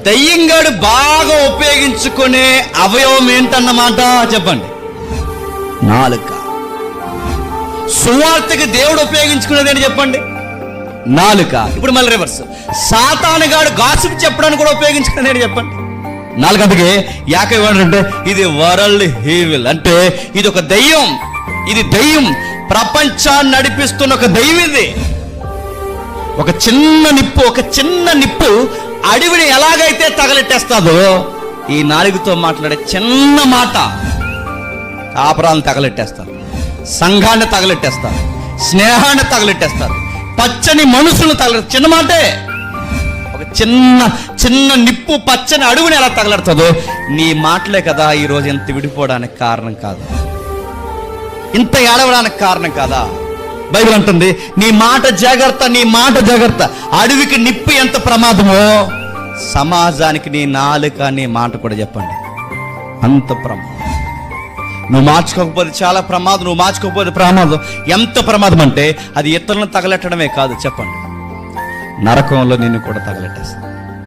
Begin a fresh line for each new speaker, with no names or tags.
దయ్యంగాడు బాగా ఉపయోగించుకునే అవయవం ఏంటన్నమాట చెప్పండి? నాలుక. సువార్తకి దేవుడు ఉపయోగించుకునేది ఏంటి చెప్పండి? నాలుక. ఇప్పుడు మళ్ళీ రివర్స్, సాతానుగాడు గాసిప్ చెప్పడానికి కూడా ఉపయోగించుకునేది ఏంటి చెప్పండి? నాలుక. అందుకే యాకోబు ఏమంటాడంటే ఇది వరల్డ్ ఈవిల్, అంటే ఇది ఒక దయ్యం, ఇది దయ్యం, ప్రపంచాన్ని నడిపిస్తున్న ఒక దయ్యం. ఇది ఒక చిన్న నిప్పు అడవిని ఎలాగైతే తగలెట్టేస్తాదో, ఈ నాలుగుతో మాట్లాడే చిన్న మాట కాపురాలను తగలెట్టేస్తారు, సంఘాన్ని తగలెట్టేస్తారు, స్నేహాన్ని తగలెట్టేస్తారు, పచ్చని మనుషులను తగలెట్టారు. చిన్న మాటే. ఒక చిన్న నిప్పు పచ్చని అడవిని ఎలా తగలెడుతుందో, నీ మాటలే కదా ఈరోజు ఇంత విడిపోవడానికి కారణం కాదా? ఇంత ఏడవడానికి కారణం కాదా? బైబిల్ అంటుంది నీ మాట జాగ్రత్త, నీ మాట జాగ్రత్త. అడవికి నిప్పు ఎంత ప్రమాదమో, సమాజానికి నీ నాలుక, నీ మాట కూడా చెప్పండి అంత ప్రమాదం. నువ్వు మార్చుకోకపోతే చాలా ప్రమాదం, నువ్వు మార్చుకోకపోతే ప్రమాదం. ఎంత ప్రమాదం అంటే అది ఇతరులను తగలెట్టడమే కాదు చెప్పండి, నరకంలో నిన్ను కూడా తగలెట్టేస్తుంది.